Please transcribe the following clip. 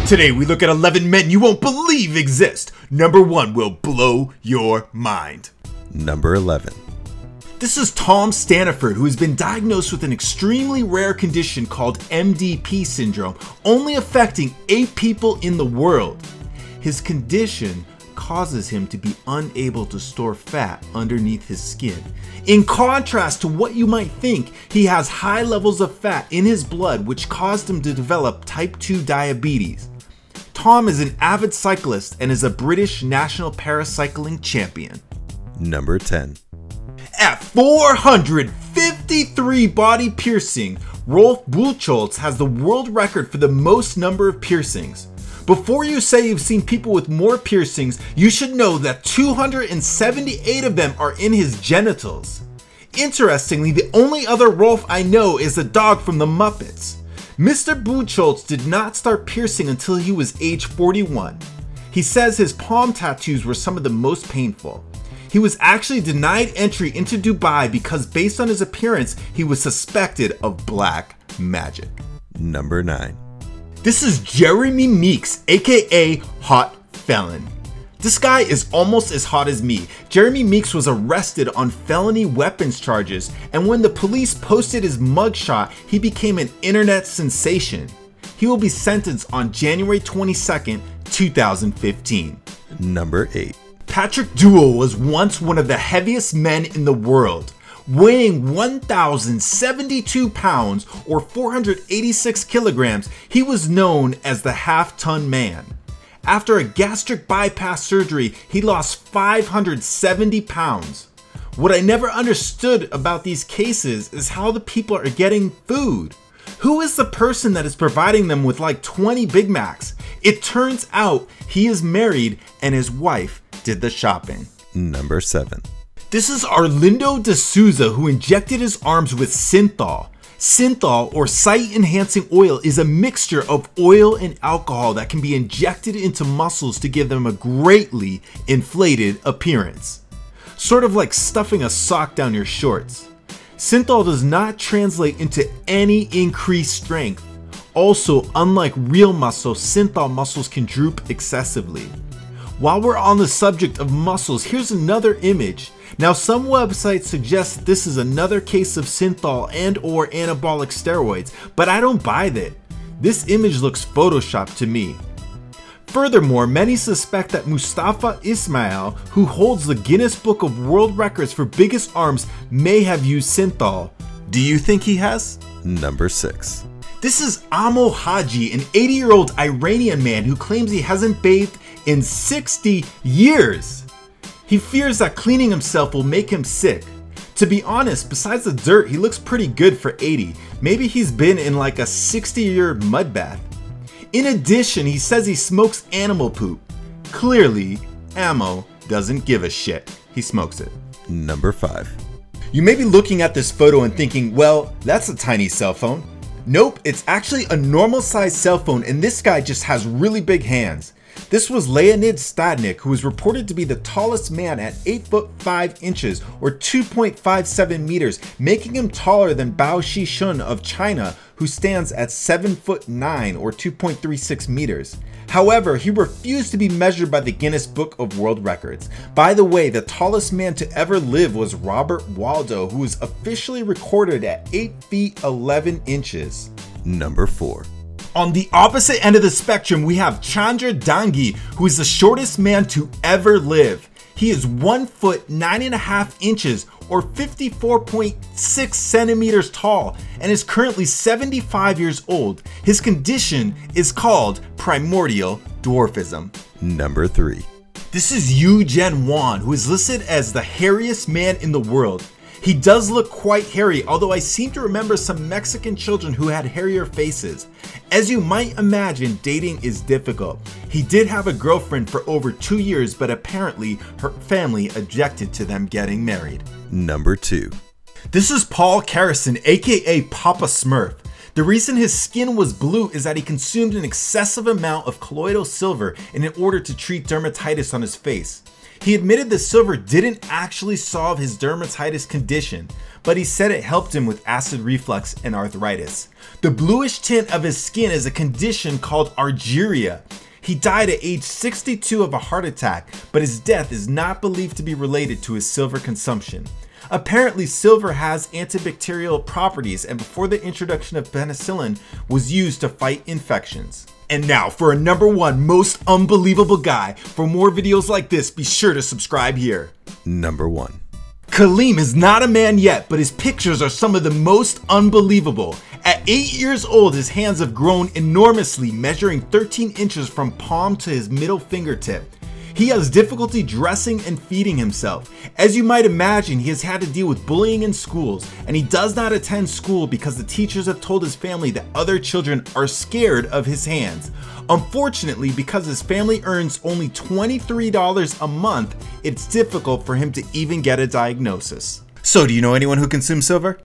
Today we look at 11 men you won't believe exist. Number 1 will blow your mind. Number 11. This is Tom Staniford, who has been diagnosed with an extremely rare condition called MDP syndrome, only affecting 8 people in the world. His condition causes him to be unable to store fat underneath his skin. In contrast to what you might think, he has high levels of fat in his blood, which caused him to develop type 2 diabetes. Tom is an avid cyclist and is a British national paracycling champion. Number 10. At 453 body piercing, Rolf Buchholz has the world record for the most number of piercings. Before you say you've seen people with more piercings, you should know that 278 of them are in his genitals. Interestingly, the only other Rolf I know is the dog from the Muppets. Mr. Buchholz did not start piercing until he was age 41. He says his palm tattoos were some of the most painful. He was actually denied entry into Dubai because based on his appearance, he was suspected of black magic. Number 9. This is Jeremy Meeks, aka Hot Felon. This guy is almost as hot as me. Jeremy Meeks was arrested on felony weapons charges, and when the police posted his mugshot, he became an internet sensation. He will be sentenced on January 22nd, 2015. Number 8. Patrick Duell was once one of the heaviest men in the world. Weighing 1,072 pounds or 486 kilograms, he was known as the half-ton man. After a gastric bypass surgery, he lost 570 pounds. What I never understood about these cases is how the people are getting food. Who is the person that is providing them with like 20 Big Macs? It turns out he is married and his wife did the shopping. Number 7. This is Arlindo de Souza, who injected his arms with synthol. Synthol, or sight enhancing oil, is a mixture of oil and alcohol that can be injected into muscles to give them a greatly inflated appearance. Sort of like stuffing a sock down your shorts. Synthol does not translate into any increased strength. Also, unlike real muscle, synthol muscles can droop excessively. While we're on the subject of muscles, here's another image. Now, some websites suggest that this is another case of synthol and or anabolic steroids, but I don't buy that. This image looks photoshopped to me. Furthermore, many suspect that Mustafa Ismail, who holds the Guinness Book of World Records for biggest arms, may have used synthol. Do you think he has? Number 6. This is Amo Haji, an 80-year-old Iranian man who claims he hasn't bathed in 60 years. He fears that cleaning himself will make him sick. To be honest, besides the dirt, he looks pretty good for 80. Maybe he's been in like a 60-year mud bath. In addition, he says he smokes animal poop. Clearly, Amo doesn't give a shit. He smokes it. Number 5. You may be looking at this photo and thinking, well, that's a tiny cell phone. Nope, it's actually a normal sized cell phone, and this guy just has really big hands. This was Leonid Stadnik, who was reported to be the tallest man at 8 foot 5 inches or 2.57 meters, making him taller than Bao Shishun of China, who stands at 7 foot 9 or 2.36 meters. However, he refused to be measured by the Guinness Book of World Records. By the way, the tallest man to ever live was Robert Waldo, who was officially recorded at 8 feet 11 inches. Number 4. On the opposite end of the spectrum, we have Chandra Dangi, who is the shortest man to ever live. He is 1 foot 9.5 inches or 54.6 centimeters tall and is currently 75 years old. His condition is called primordial dwarfism. Number 3. This is Yu Jen Wan, who is listed as the hairiest man in the world. He does look quite hairy, although I seem to remember some Mexican children who had hairier faces. As you might imagine, dating is difficult. He did have a girlfriend for over 2 years, but apparently her family objected to them getting married. Number 2. This is Paul Carrison, aka Papa Smurf. The reason his skin was blue is that he consumed an excessive amount of colloidal silver in order to treat dermatitis on his face. He admitted the silver didn't actually solve his dermatitis condition, but he said it helped him with acid reflux and arthritis. The bluish tint of his skin is a condition called argyria. He died at age 62 of a heart attack, but his death is not believed to be related to his silver consumption. Apparently, silver has antibacterial properties, and before the introduction of penicillin was used to fight infections. And now for a #1 most unbelievable guy. For more videos like this, be sure to subscribe here. Number 1. Kaleem is not a man yet, but his pictures are some of the most unbelievable. At 8 years old, his hands have grown enormously, measuring 13 inches from palm to his middle fingertip. He has difficulty dressing and feeding himself. As you might imagine, he has had to deal with bullying in schools, and he does not attend school because the teachers have told his family that other children are scared of his hands. Unfortunately, because his family earns only $23 a month, it's difficult for him to even get a diagnosis. So, do you know anyone who consumes silver?